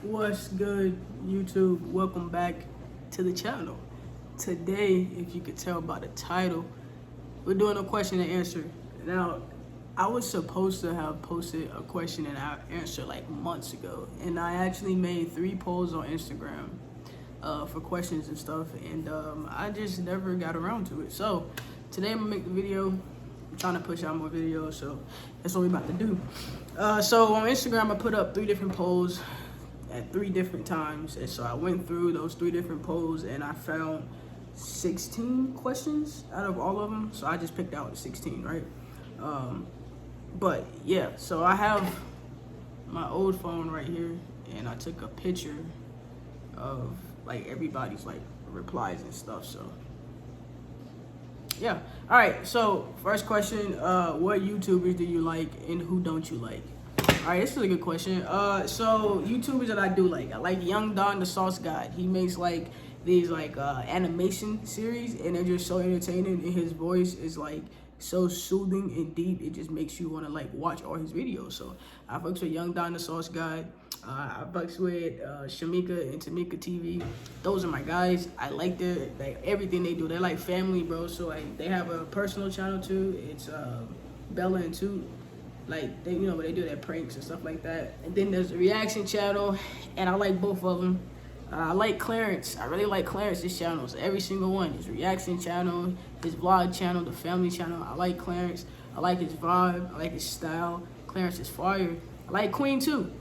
What's good, YouTube? Welcome back to the channel. Today, if you could tell by the title, we're doing a question and answer. Now, I was supposed to have posted a question and answer like months ago, and I actually made 3 polls on Instagram for questions and stuff, and I just never got around to it. So today I'm gonna make the video. I'm trying to push out more videos, so that's what we're about to do. So on Instagram, I put up 3 different polls at 3 different times, and so I went through those 3 different polls and I found 16 questions out of all of them. So I just picked out 16, right? But yeah, so I have my old phone right here, and I took a picture of like everybody's like replies and stuff. So yeah, all right. So first question: what YouTubers do you like, and who don't you like? All right, this is a good question. So YouTubers that I do like, I like Young Don the Sauce God. He makes like these like animation series, and they're just so entertaining, and his voice is like so soothing and deep. It just makes you want to like watch all his videos. So I fucks with Young Don the Sauce God. I fucks with Shamika and Tamika TV. Those are my guys. I like their like everything they do. They're like family, bro. So like they have a personal channel too. It's Bella and Toot. Like they, where they do their pranks and stuff like that. And then there's a reaction channel, and I like both of them. I like Clarence. I really like Clarence's channels. Every single one. His reaction channel, his vlog channel, the family channel. I like Clarence. I like his vibe. I like his style. Clarence is fire. I like Queen too.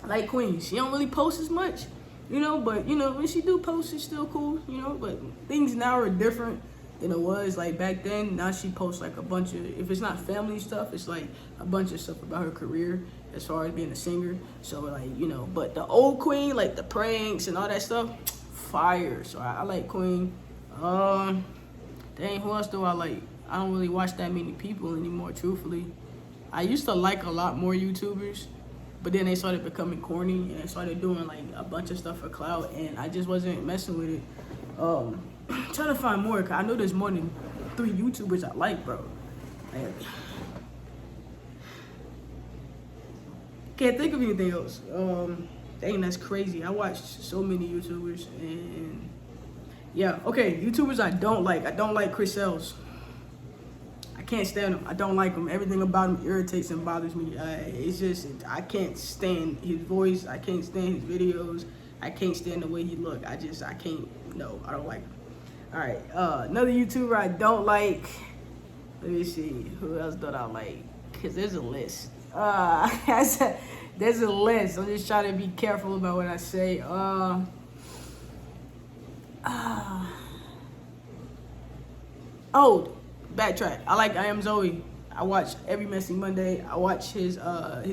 I like Queen. She don't really post as much, but when she do post, it's still cool, But things now are different than it was like back then. Now she posts like a bunch of, if it's not family stuff, it's like a bunch of stuff about her career as far as being a singer. So like, but the old Queen, like the pranks and all that stuff, fire. So I like Queen. Dang, who else do I like? I don't really watch that many people anymore, truthfully. I used to like a lot more YouTubers, but then they started becoming corny, and they started doing like a bunch of stuff for clout, and I just wasn't messing with it. Trying to find more, cause I know there's more than 3 YouTubers I like, bro. Can't think of anything else. Dang, that's crazy. I watched so many YouTubers, and yeah, okay, YouTubers I don't like. I don't like Chris Els. I can't stand him. I don't like him. Everything about him irritates and bothers me. It's just, I can't stand his voice. I can't stand his videos. I can't stand the way he look. I can't, no, I don't like him. All right, another YouTuber I don't like. Let me see, who else don't I like? Cause there's a list. There's a list. I'm just trying to be careful about what I say. Oh, backtrack. I like I Am Zoe. I watch every Messy Monday. I watch his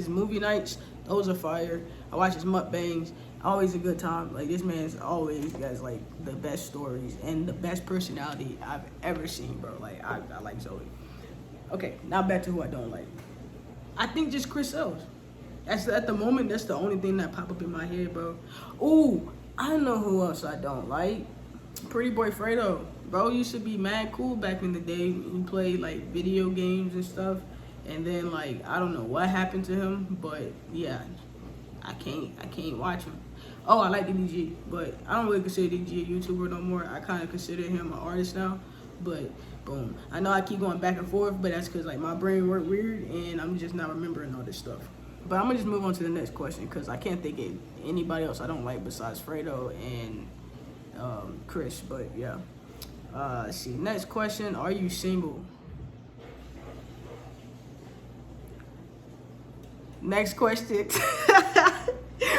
movie nights. Those are fire. I watch his mukbangs. Always a good time. Like, this man's always got like the best stories and the best personality I've ever seen, bro. Like, I like Zoe. Okay, now back to who I don't like. I think just Chris Els. At the moment, that's the only thing that pop up in my head, bro. Ooh, I know who else I don't like. Pretty Boy Fredo. Bro used to be mad cool back in the day. He played like video games and stuff. And then like, I don't know what happened to him, but yeah, I can't watch him. Oh, I like DDG, but I don't really consider DDG a YouTuber no more. I kind of consider him an artist now, but boom. I know I keep going back and forth, but that's because like my brain worked weird and I'm just not remembering all this stuff. But I'm gonna just move on to the next question because I can't think of anybody else I don't like besides Fredo and Chris, but yeah. Let's see, next question, are you single? Next question.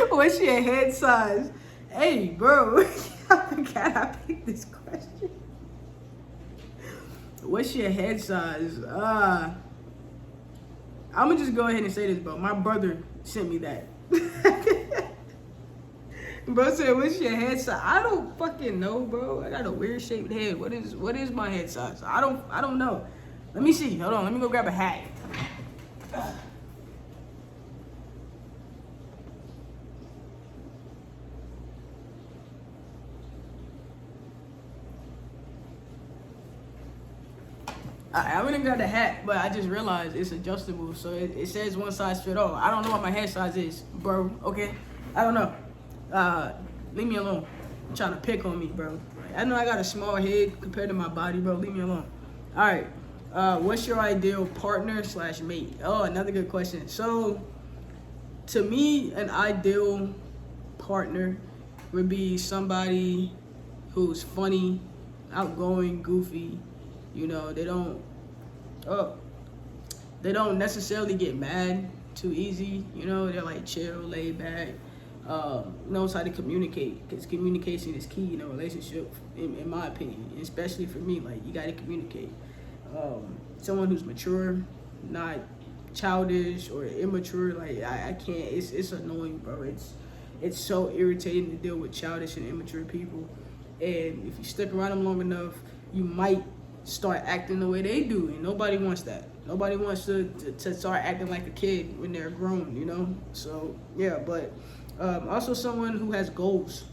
What's your head size? Hey, bro, I forgot I picked this question. What's your head size? I'm gonna just go ahead and say this, bro. My brother sent me that. Bro said, what's your head size? I don't fucking know, bro. I got a weird shaped head. What is my head size? I don't know. Let me see. Hold on. Let me go grab a hat. I went and got the hat, but I just realized it's adjustable, so it says one size fit all. I don't know what my head size is, bro, okay? I don't know. Leave me alone. You're trying to pick on me, bro. I know I got a small head compared to my body, bro. Leave me alone. All right. What's your ideal partner / mate? Oh, another good question. So, to me, an ideal partner would be somebody who's funny, outgoing, goofy. You know, they don't necessarily get mad too easy. You know, they're like chill, laid back. Knows how to communicate, because communication is key in a relationship, in my opinion, especially for me. Like, you got to communicate. Someone who's mature, not childish or immature. Like, I can't. It's annoying, bro. It's so irritating to deal with childish and immature people. And if you stick around them long enough, you might start acting the way they do, and nobody wants that. Nobody wants to start acting like a kid when they're grown, you know? So, yeah, but also someone who has goals.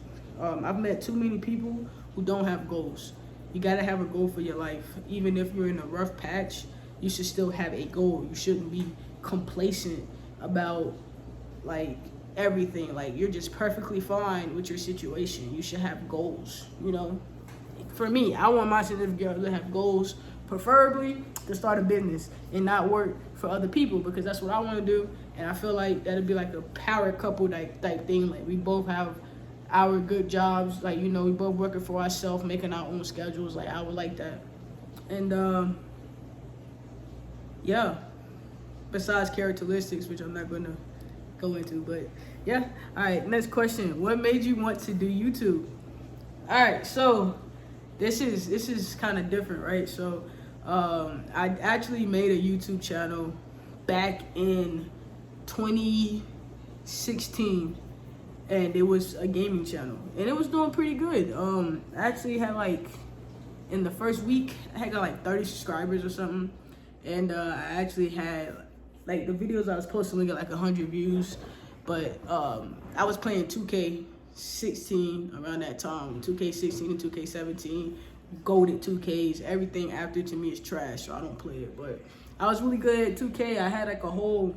I've met too many people who don't have goals. You gotta have a goal for your life. Even if you're in a rough patch, you should still have a goal. You shouldn't be complacent about, like, everything. Like, you're just perfectly fine with your situation. You should have goals, you know? For me, I want my significant other to have goals, preferably to start a business and not work for other people, because that's what I want to do. And I feel like that'd be like a power couple type thing. Like, we both have our good jobs. Like, you know, we both working for ourselves, making our own schedules. Like, I would like that. And yeah, besides characteristics, which I'm not going to go into, but yeah. All right, next question. What made you want to do YouTube? All right, so this is kind of different, right? So I actually made a YouTube channel back in 2016, and it was a gaming channel, and it was doing pretty good. I actually had, like, in the first week, I had got like 30 subscribers or something, and I actually had, like, the videos I was posting would get like 100 views, but I was playing 2K16 around that time, 2K16 and 2K17, goated 2Ks. Everything after, to me, is trash, so I don't play it. But I was really good at 2K. I had like a whole,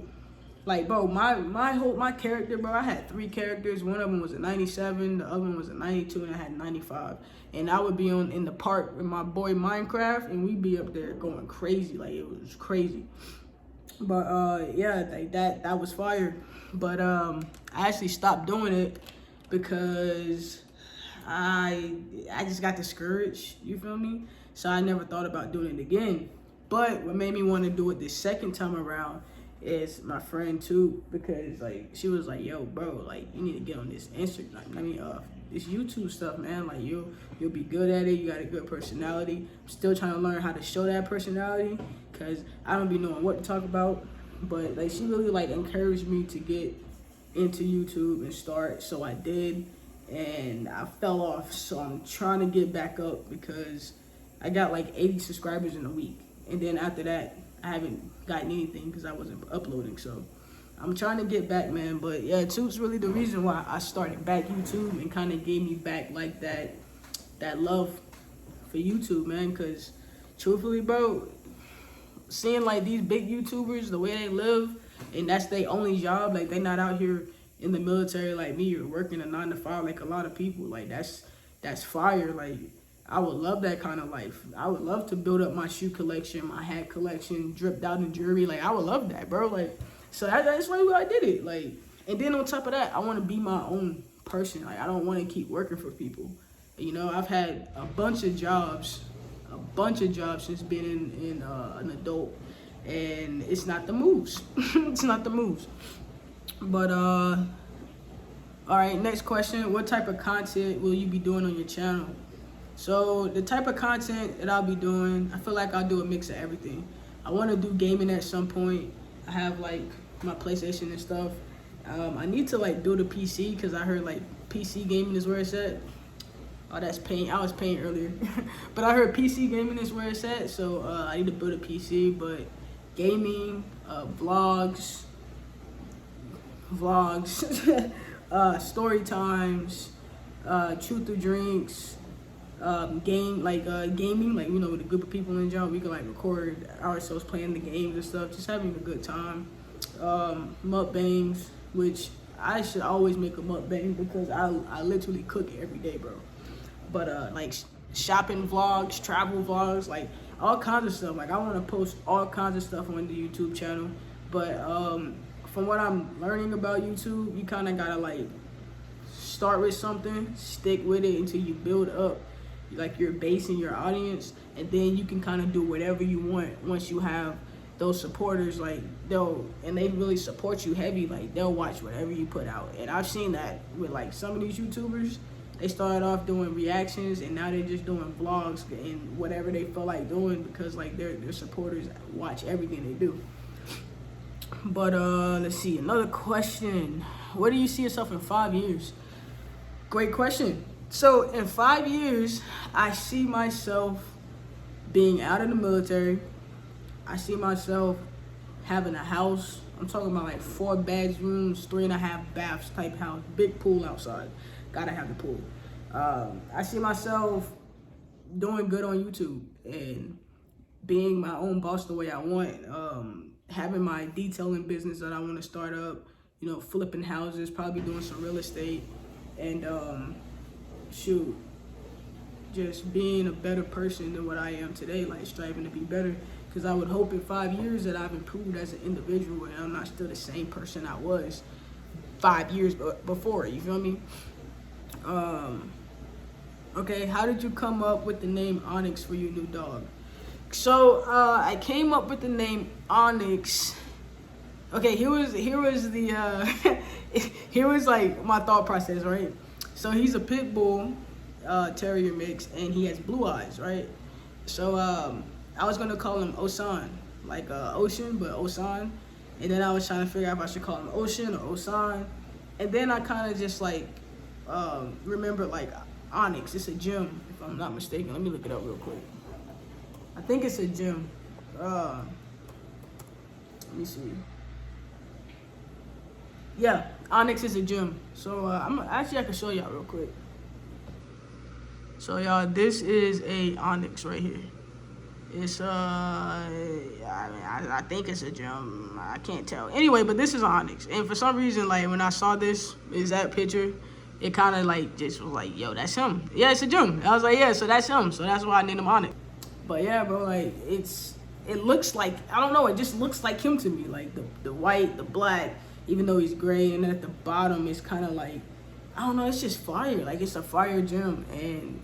like, bro, my character, bro, I had 3 characters. One of them was a 97, the other one was a 92, and I had 95. And I would be in the park with my boy Minecraft, and we'd be up there going crazy. Like, it was crazy. But yeah, like, that was fire. But I actually stopped doing it because I just got discouraged, you feel me? So I never thought about doing it again. But what made me want to do it the second time around is my friend too, because, like, she was like, yo, bro, like, you need to get on this Instagram, this YouTube stuff, man. Like, you'll be good at it. You got a good personality. I'm still trying to learn how to show that personality, because I don't be knowing what to talk about. But, like, she really, like, encouraged me to get into YouTube and start, so I did, and I fell off. So I'm trying to get back up, because I got like 80 subscribers in a week, and then after that I haven't gotten anything because I wasn't uploading. So I'm trying to get back, man. But yeah, Tube's really the reason why I started back YouTube, and kind of gave me back, like, that love for YouTube, man. Because truthfully, bro, seeing, like, these big YouTubers, the way they live, and that's their only job, like, they not out here in the military like me, or working a 9 to 5 like a lot of people. Like, that's fire. Like, I would love that kind of life. I would love to build up my shoe collection, my hat collection, dripped out in jewelry. Like, I would love that, bro. Like, so that's why I did it. Like, and then on top of that, I want to be my own person. Like, I don't want to keep working for people. You know, I've had a bunch of jobs since being in an adult, and it's not the moves. It's not the moves. But all right, next question. What type of content will you be doing on your channel? So the type of content that I'll be doing, I feel like I'll do a mix of everything. I want to do gaming at some point. I have, like, my PlayStation and stuff. I need to, like, build a PC, because I heard, like, PC gaming is where it's at. Oh, that's pain. I was paying earlier. But I heard PC gaming is where it's at, so I need to build a PC. But gaming, vlogs, story times, truth or drinks, gaming, like, you know, with a group of people in job, we can, like, record ourselves playing the games and stuff, just having a good time. Mukbangs, which I should always make a mukbang because I literally cook every day, bro. But like shopping vlogs, travel vlogs, like all kinds of stuff. Like I want to post all kinds of stuff on the YouTube channel. But from what I'm learning about YouTube, you kind of gotta like start with something, stick with it until you build up like your base and your audience, and then you can kind of do whatever you want once you have those supporters. Like they really support you heavy. Like they'll watch whatever you put out, and I've seen that with like some of these YouTubers. They started off doing reactions, and now they're just doing vlogs and whatever they feel like doing because like their supporters watch everything they do. But let's see, another question. Where do you see yourself in 5 years? Great question. So in 5 years, I see myself being out of the military. I see myself having a house. I'm talking about like 4 bedrooms, 3.5 baths type house, big pool outside. Gotta have the pool. I see myself doing good on YouTube and being my own boss the way I want. Having my detailing business that I want to start up. You know, flipping houses, probably doing some real estate, and just being a better person than what I am today, like striving to be better. Because I would hope in 5 years that I've improved as an individual and I'm not still the same person I was 5 years before, you feel me? Okay, how did you come up with the name Onyx for your new dog? So I came up with the name Onyx. Okay, here was the here was like my thought process, right? So he's a pit bull terrier mix, and he has blue eyes, right? So I was gonna call him Osan, like ocean, but Osan. And then I was trying to figure out if I should call him Ocean or Osan. And then I kind of just like remember like Onyx. It's a gem, if I'm not mistaken. Let me look it up real quick. I think it's a gem. Let me see. Yeah, Onyx is a gem. So I can show y'all real quick. So y'all, this is a Onyx right here. It's I think it's a gem. I can't tell. Anyway, but this is Onyx, and for some reason, like when I saw this exact picture, it kind of like just was like, yo, that's him. Yeah, it's a gem. I was like, yeah, so that's him. So that's why I named him Onyx. But yeah, bro, like it looks like, I don't know, it just looks like him to me, like the white, the black, even though he's gray, and then at the bottom it's kind of like, I don't know, it's just fire. Like it's a fire gem, and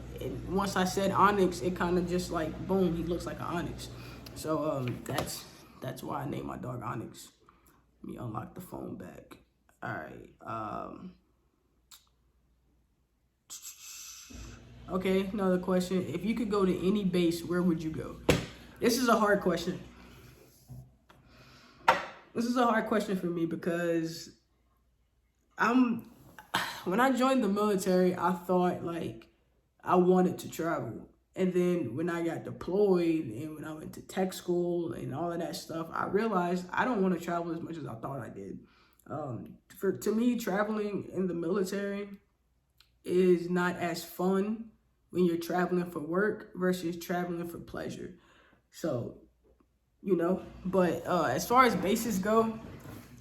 once I said Onyx, it kind of just like boom, he looks like an Onyx. So that's why I named my dog Onyx. Let me unlock the phone back. All right. Okay, another question. If you could go to any base, where would you go? This is a hard question. This is a hard question for me because when I joined the military, I thought like I wanted to travel. And then when I got deployed and when I went to tech school and all of that stuff, I realized I don't want to travel as much as I thought I did. To me, traveling in the military is not as fun when you're traveling for work versus traveling for pleasure. So, you know, but as far as bases go,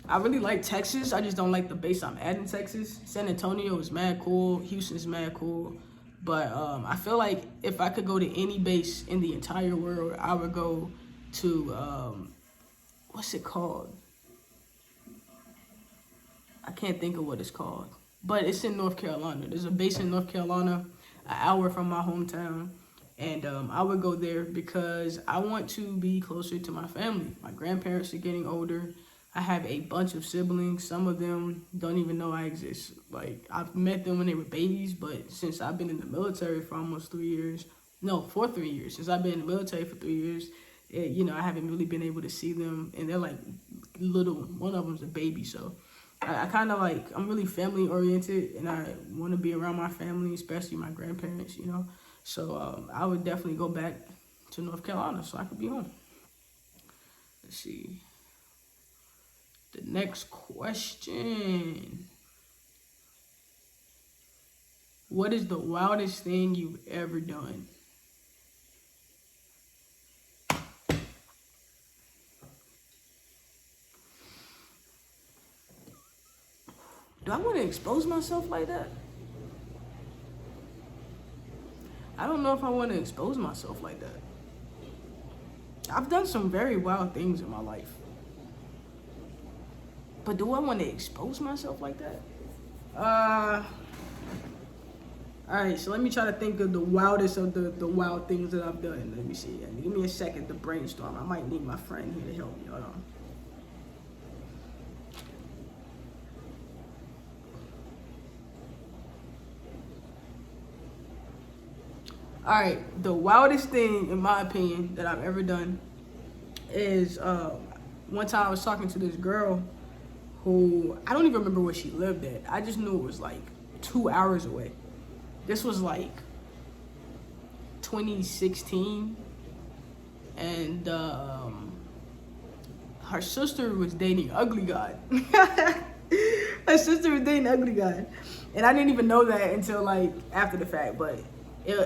I really like Texas. I just don't like the base I'm at in Texas. San Antonio is mad cool. Houston's mad cool. But I feel like if I could go to any base in the entire world, I would go to, what's it called? I can't think of what it's called. But it's in North Carolina. There's a base in North Carolina, an hour from my hometown. And I would go there because I want to be closer to my family. My grandparents are getting older. I have a bunch of siblings. Some of them don't even know I exist. Like, I've met them when they were babies, but since I've been in the military for almost 3 years, for 3 years. Since I've been in the military for 3 years, I haven't really been able to see them. And they're like little. One of them's a baby, so I kind of like, I'm really family oriented, and I want to be around my family, especially my grandparents, So I would definitely go back to North Carolina so I could be home. Let's see. The next question. What is the wildest thing you've ever done? Do I want to expose myself like that? I don't know if I want to expose myself like that. I've done some very wild things in my life. But do I want to expose myself like that? Alright, so let me try to think of the wildest of the wild things that I've done. Let me see. Give me a second to brainstorm. I might need my friend here to help me. Hold on. Alright, the wildest thing, in my opinion, that I've ever done is one time I was talking to this girl who, I don't even remember where she lived at. I just knew it was like 2 hours away. This was like 2016, and her sister was dating Ugly God. Her sister was dating Ugly God, and I didn't even know that until like after the fact. But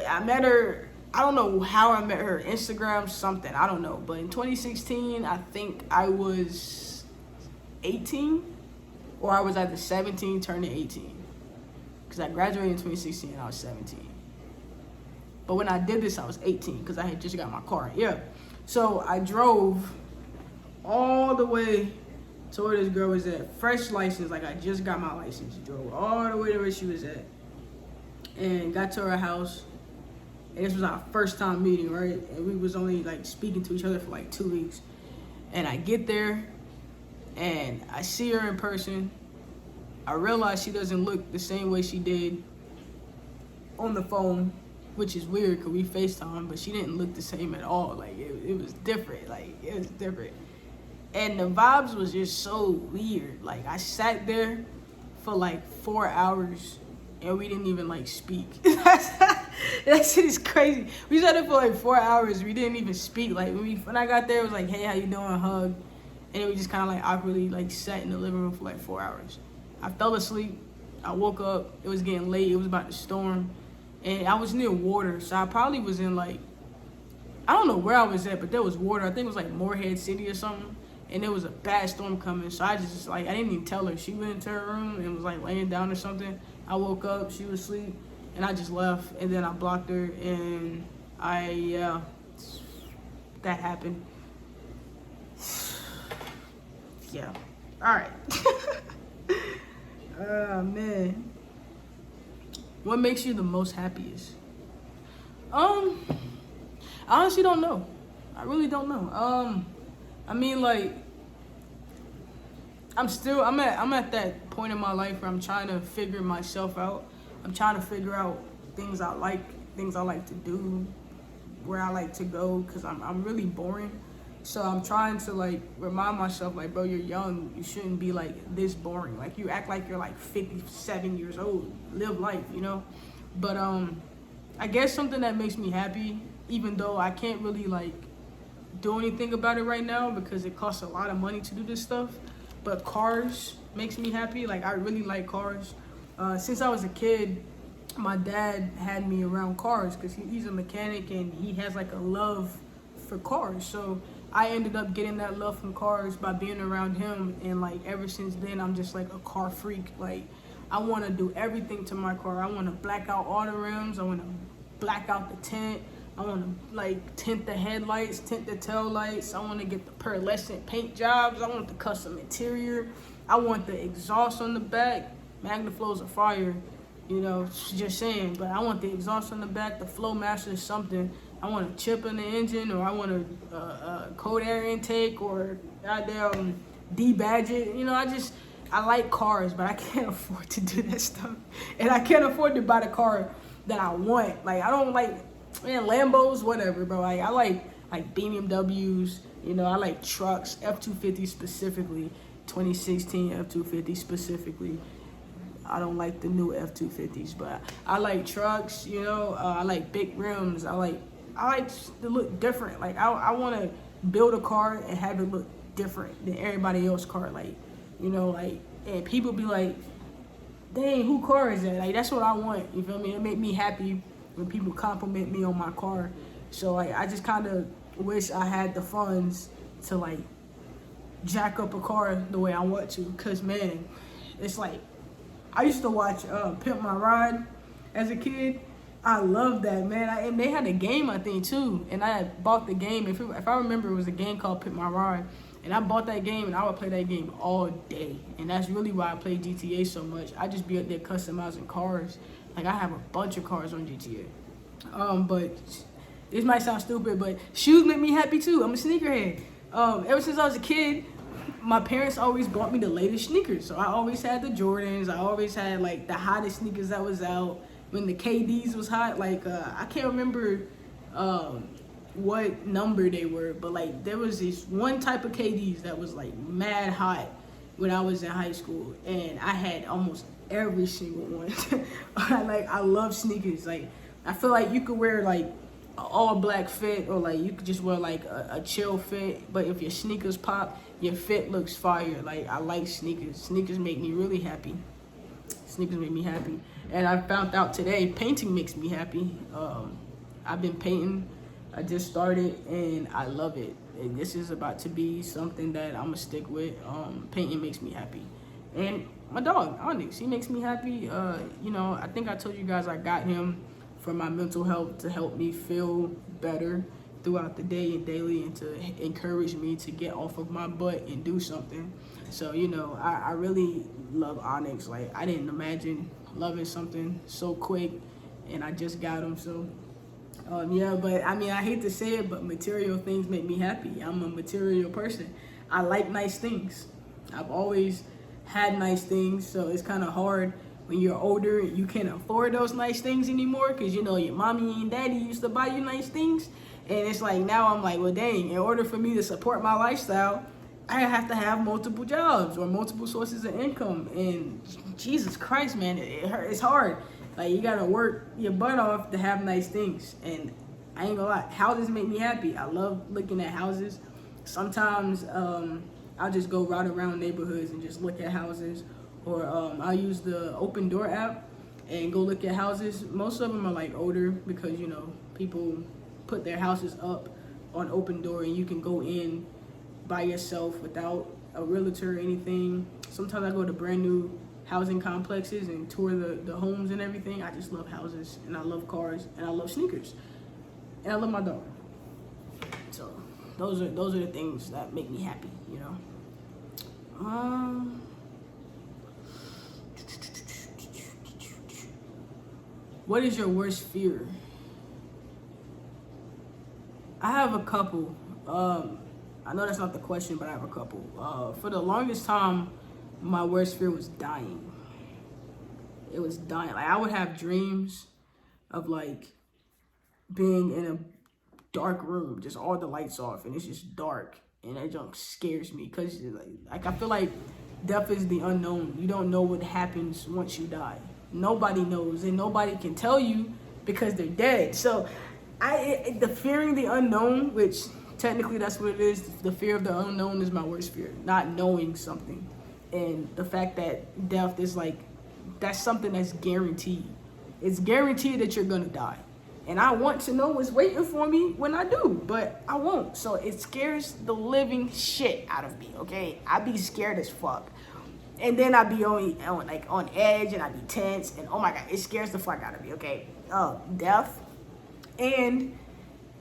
I met her. I don't know how I met her. Instagram, something. I don't know. But in 2016, I think I was 18, or I was either 17 turning 18. Because I graduated in 2016 and I was 17. But when I did this, I was 18 because I had just got my car. Yeah. So I drove all the way to where this girl was at. Fresh license, like I just got my license. Drove all the way to where she was at. And got to her house. And this was our first time meeting, right? And we was only like speaking to each other for like 2 weeks. And I get there and I see her in person. I realized she doesn't look the same way she did on the phone, which is weird because we FaceTime, but she didn't look the same at all. Like, it was different. Like, it was different. And the vibes was just so weird. Like, I sat there for like 4 hours and we didn't even like speak. That shit is crazy. We sat there for like 4 hours. We didn't even speak. Like, when I got there, it was like, hey, how you doing? Hug. And then we just kind of like awkwardly like sat in the living room for like 4 hours. I fell asleep. I woke up. It was getting late. It was about to storm. And I was near water. So I probably was in like, I don't know where I was at, but there was water. I think it was like Morehead City or something. And there was a bad storm coming. So I just like, I didn't even tell her. She went into her room and was like laying down or something. I woke up. She was asleep. And I just left. And then I blocked her. And that happened. Yeah. All right. Man. What makes you the most happiest? I honestly don't know. I really don't know. I mean, like, I'm at that point in my life where I'm trying to figure myself out. I'm trying to figure out things I like to do, where I like to go, because I'm really boring. So I'm trying to like remind myself, like, bro, you're young. You shouldn't be like this boring. Like, you act like you're like 57 years old. Live life, you know? But I guess something that makes me happy, even though I can't really like do anything about it right now because it costs a lot of money to do this stuff. But cars makes me happy. Like, I really like cars. Since I was a kid, my dad had me around cars because he's a mechanic and he has like a love for cars. So I ended up getting that love from cars by being around him, and like ever since then I'm just like a car freak. Like, I want to do everything to my car. I want to black out all the rims. I want to black out the tint. I want to like tint the headlights, tint the tail lights. I want to get the pearlescent paint jobs. I want the custom interior. I want the exhaust on the back. MagnaFlows are fire, you know, just saying. But I want the exhaust on the back, the Flowmaster is something. I want a chip in the engine, or I want a cold air intake, or goddamn debadge it. You know, I like cars, but I can't afford to do that stuff. And I can't afford to buy the car that I want. Like, I don't like, man, Lambos, whatever, bro. Like, I like BMWs, you know, I like trucks, F-250 specifically, 2016 F-250 specifically. I don't like the new F-250s, but I like trucks, you know. I like big rims. I like to look different. Like, I want to build a car and have it look different than everybody else's car. Like, you know, like, and people be like, dang, who car is that? Like, that's what I want, you feel me? It make me happy when people compliment me on my car. So, like, I just kind of wish I had the funds to, like, jack up a car the way I want to. Because, man, it's like, I used to watch Pimp My Ride as a kid. I love that, man. And they had a game, I think, too. And I had bought the game. If I remember, it was a game called Pimp My Ride. And I bought that game, and I would play that game all day. And that's really why I play GTA so much. I just be up there customizing cars. Like, I have a bunch of cars on GTA. But this might sound stupid, but shoes make me happy, too. I'm a sneakerhead. Ever since I was a kid, my parents always bought me the latest sneakers. So I always had the Jordans. I always had, like, the hottest sneakers that was out. When the KDs was hot, like, I can't remember what number they were, but, like, there was this one type of KDs that was, like, mad hot when I was in high school. And I had almost every single one. I love sneakers. Like, I feel like you could wear, like, an all black fit, or, like, you could just wear, like, a chill fit. But if your sneakers pop, your fit looks fire. Like, I like sneakers. Sneakers make me really happy. Sneakers make me happy. And I found out today, painting makes me happy. I've been painting. I just started, and I love it. And this is about to be something that I'm going to stick with. Painting makes me happy. And my dog, Onyx, he makes me happy. You know, I think I told you guys I got him for my mental health, to help me feel better throughout the day and daily, and to encourage me to get off of my butt and do something. So, you know, I really love Onyx. Like, I didn't imagine loving something so quick, and I just got him. So yeah, but I mean, I hate to say it, but material things make me happy. I'm a material person. I like nice things. I've always had nice things, so it's kind of hard when you're older and you can't afford those nice things anymore, because, you know, your mommy and daddy used to buy you nice things. And it's like, now I'm like, well, dang, in order for me to support my lifestyle, I have to have multiple jobs or multiple sources of income. And Jesus Christ, man, it's hard. Like, you gotta work your butt off to have nice things. And I ain't gonna lie, houses make me happy. I love looking at houses. Sometimes I'll just go right around neighborhoods and just look at houses. Or I'll use the Open Door app and go look at houses. Most of them are like older, because, you know, people put their houses up on Open Door, and you can go in by yourself without a realtor or anything. Sometimes I go to brand new housing complexes and tour the homes and everything. I just love houses, and I love cars, and I love sneakers, and I love my dog. So those are the things that make me happy, you know. What is your worst fear? I have a couple. I know that's not the question, but I have a couple. For the longest time, my worst fear was dying. It was dying. Like, I would have dreams of, like, being in a dark room, just all the lights off, and it's just dark, and that junk scares me, because, like, I feel like death is the unknown. You don't know what happens once you die. Nobody knows, and nobody can tell you because they're dead. So the fearing the unknown, which technically that's what it is, the fear of the unknown is my worst fear, not knowing something. And the fact that death is, like, that's something that's guaranteed. It's guaranteed that you're gonna die. And I want to know what's waiting for me when I do, but I won't. So it scares the living shit out of me, okay? I be scared as fuck. And then I be on edge, and I be tense, and oh my God, it scares the fuck out of me, okay? Death and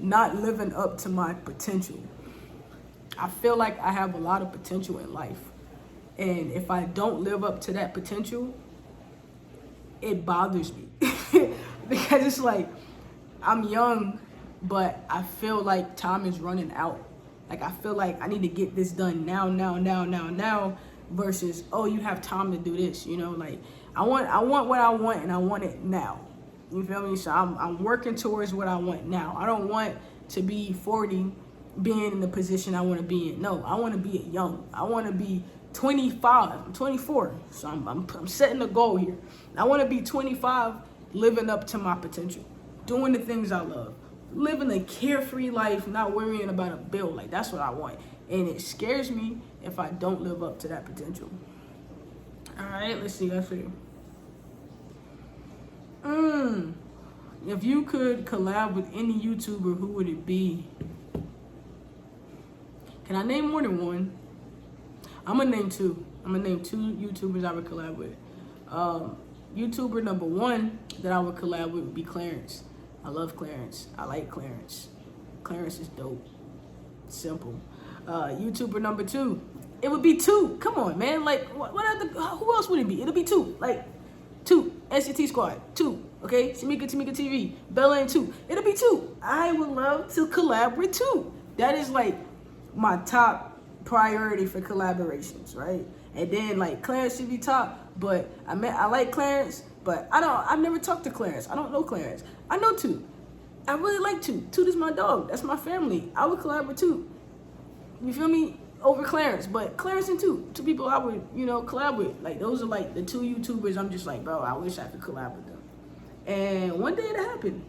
not living up to my potential. I feel like I have a lot of potential in life. And if I don't live up to that potential, it bothers me. Because it's like, I'm young, but I feel like time is running out. Like, I feel like I need to get this done now, versus, oh, you have time to do this, you know? Like, I want what I want, and I want it now. You feel me? So I'm working towards what I want now. I don't want to be 40 being in the position I want to be in. No, I want to be young. I want to be 25. I'm 24, so I'm setting a goal here. I want to be 25, living up to my potential, doing the things I love, living a carefree life, not worrying about a bill. Like, that's what I want. And it scares me if I don't live up to that potential. All right, let's see. If you could collab with any YouTuber, who would it be? Can I name more than one? I'm gonna name two. I'm gonna name two YouTubers I would collab with. YouTuber number one that I would collab with would be Clarence. I love Clarence. I like Clarence. Clarence is dope. Simple. YouTuber number two, it would be two. Come on, man. Like, what other? Who else would it be? It'll be two. Like, two. NCT Squad. Two. Okay. Tamika TV. Bella and two. It'll be two. I would love to collab with two. That is like my top priority for collaborations, right? And then like Clarence should be top, but I like Clarence, but I've never talked to Clarence. I don't know Clarence. I know two. I really like two. Two is my dog. That's my family. I would collab with two. You feel me? Over Clarence, but Clarence and two people I would, collab with. Like, those are like the two YouTubers I'm just like, bro, I wish I could collab with them. And one day it'll happen.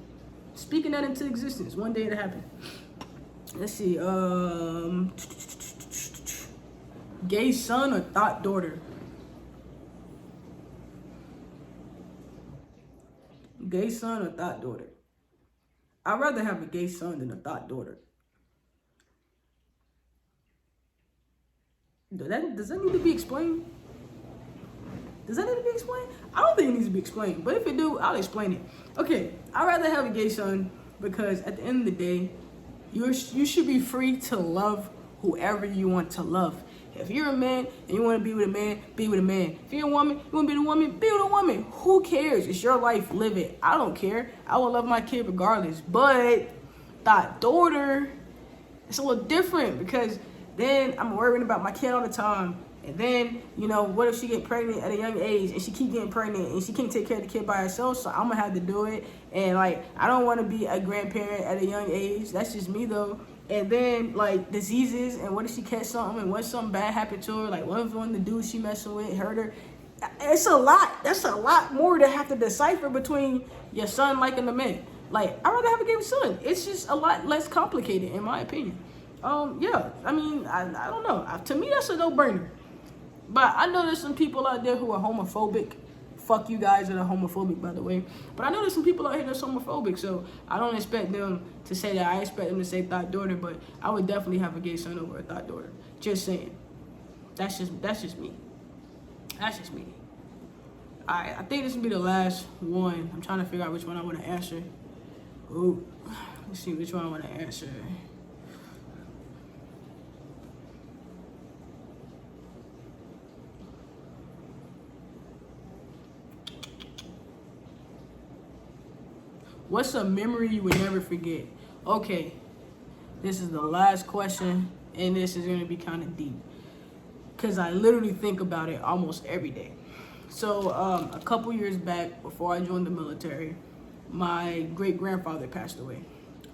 Speaking that into existence, one day it'll happen. Let's see, gay son or thought daughter? Gay son or thought daughter? I'd rather have a gay son than a thought daughter. Does that need to be explained? Does that need to be explained? I don't think it needs to be explained, but if it do, I'll explain it. Okay, I'd rather have a gay son because at the end of the day, you should be free to love whoever you want to love. If you're a man and you want to be with a man, be with a man. If you're a woman, you want to be with a woman, be with a woman. Who cares? It's your life, live it. I don't care. I will love my kid regardless. But that daughter, it's a little different because then I'm worrying about my kid all the time. And then, what if she get pregnant at a young age and she keep getting pregnant and she can't take care of the kid by herself? So I'm going to have to do it. And, I don't want to be a grandparent at a young age. That's just me, though. And then, diseases, and what if she catch something and what something bad happened to her? What if one of the dudes she messing with hurt her? It's a lot. That's a lot more to have to decipher between your son liking the man. I'd rather have a gay son. It's just a lot less complicated, in my opinion. Yeah, I mean, I don't know. To me, that's a no-brainer. But I know there's some people out there who are homophobic. Fuck you guys that are homophobic, by the way. But I know there's some people out here that's homophobic, so I don't expect them to say that. I expect them to say thought daughter, but I would definitely have a gay son over a thought daughter. Just saying. That's just me. That's just me. Alright, I think this will be the last one. I'm trying to figure out which one I want to answer. Ooh, let's see which one I want to answer. What's a memory you would never forget? Okay, this is the last question, and this is going to be kind of deep because I literally think about it almost every day. So a couple years back, before I joined the military, my great-grandfather passed away.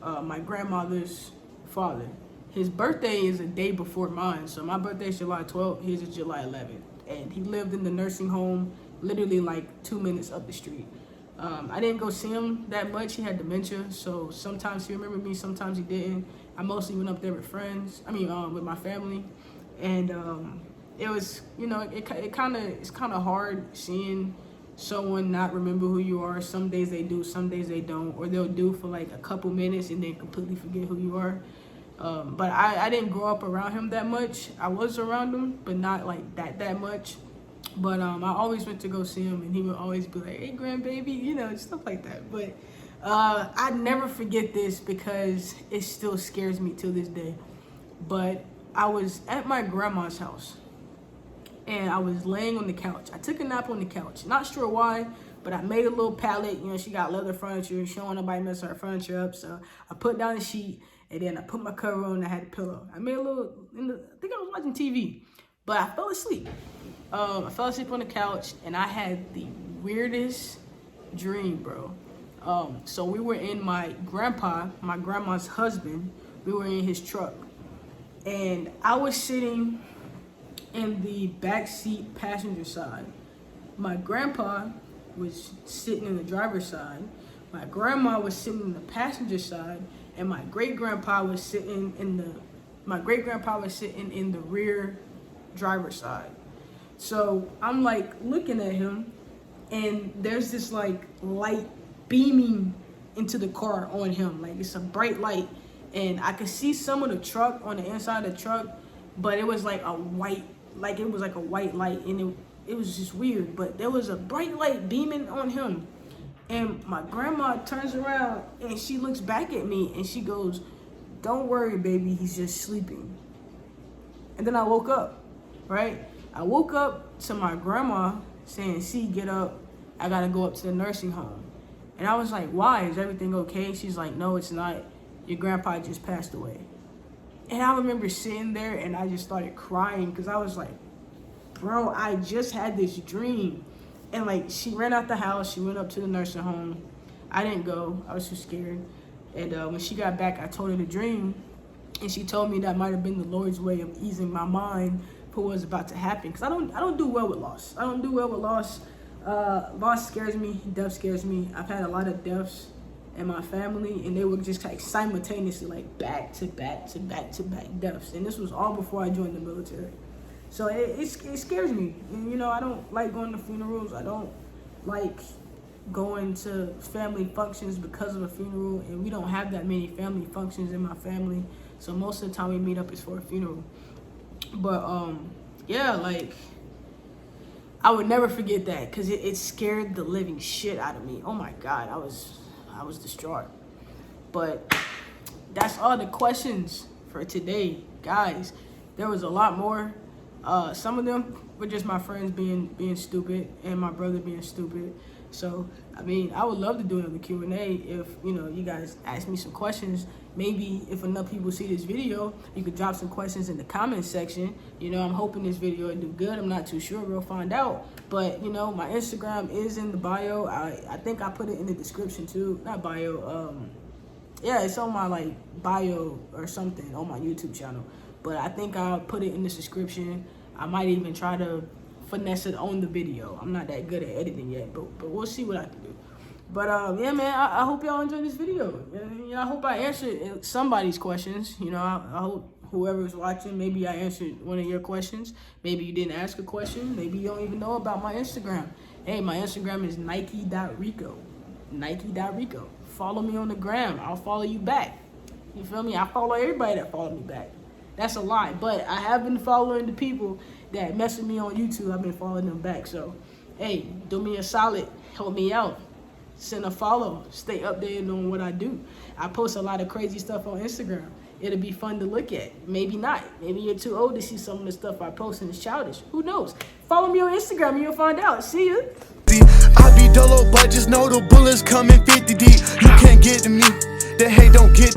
My grandmother's father. His birthday is a day before mine, so my birthday is July 12th, his is July 11th. And he lived in the nursing home literally 2 minutes up the street. I didn't go see him that much. He had dementia, so sometimes he remembered me, sometimes he didn't. I mostly went up there with friends. With my family, and it was, it's kind of hard seeing someone not remember who you are. Some days they do, some days they don't, or they'll do for a couple minutes and then completely forget who you are. But I didn't grow up around him that much. I was around him, but not that much. But I always went to go see him, and he would always be like, "Hey, grandbaby," stuff like that. But I never forget this because it still scares me to this day. But I was at my grandma's house, and I was laying on the couch. I took a nap on the couch. Not sure why, but I made a little pallet. She got leather furniture. She don't want nobody messing her furniture up. So I put down the sheet, and then I put my cover on, and I had a pillow. I made a little, I think I was watching TV, but I fell asleep. I fell asleep on the couch, and I had the weirdest dream, bro. So we were in my grandma's husband, we were in his truck, and I was sitting in the back seat passenger side. My grandpa was sitting in the driver's side. My grandma was sitting in the passenger side, and my great-grandpa was sitting in the rear driver's side. So I'm looking at him, and there's this light beaming into the car on him. It's a bright light, and I could see some of the truck on the inside of the truck, but it was a white light, and it was just weird. But there was a bright light beaming on him. And my grandma turns around and she looks back at me and she goes, "Don't worry, baby, he's just sleeping." And then I woke up, right? I woke up to my grandma saying, "See, get up. I gotta go up to the nursing home." And I was like, "Why? Is everything okay?" She's like, "No, it's not. Your grandpa just passed away." And I remember sitting there and I just started crying because I was like, bro, I just had this dream. And like, she ran out the house. She went up to the nursing home. I didn't go. I was too scared. And when she got back, I told her the dream. And she told me that might have been the Lord's way of easing my mind for what was about to happen. Because I don't do well with loss. I don't do well with loss. Loss scares me. Death scares me. I've had a lot of deaths in my family, and they were just like simultaneously, like back to back to back to back deaths. And this was all before I joined the military. So it scares me. And, you know, I don't like going to funerals. I don't like going to family functions because of a funeral. And we don't have that many family functions in my family. So most of the time we meet up is for a funeral. But yeah, like, I would never forget that because it scared the living shit out of me. Oh my God, I was distraught. But that's all the questions for today, guys. There was a lot more. Some of them were just my friends being stupid and my brother being stupid. So, I mean, I would love to do another Q&A if, you know, you guys ask me some questions. Maybe if enough people see this video, you could drop some questions in the comment section. You know, I'm hoping this video will do good. I'm not too sure. We'll find out. But, you know, my Instagram is in the bio. I think I put it in the description too. Not bio. Yeah, it's on my, like, bio or something on my YouTube channel. But I think I'll put it in the description. I might even try to finesse it on the video. I'm not that good at editing yet, but we'll see what I can do. But yeah, man, I hope y'all enjoyed this video. You know, I hope I answered somebody's questions. You know, I hope whoever's watching, maybe I answered one of your questions. Maybe you didn't ask a question. Maybe you don't even know about my Instagram. Hey, my Instagram is Nike.Rico. Nike.Rico. Follow me on the gram. I'll follow you back. You feel me? I follow everybody that follow me back. That's a lie, but I have been following the people that mess with me on YouTube. I've been following them back. So, hey, do me a solid. Help me out. Send a follow. Stay updated on what I do. I post a lot of crazy stuff on Instagram. It'll be fun to look at. Maybe not. Maybe you're too old to see some of the stuff I post and it's childish. Who knows? Follow me on Instagram and you'll find out. See ya. I be dolo, but just know the bullets coming 50 deep. You can't get to me. That hate don't get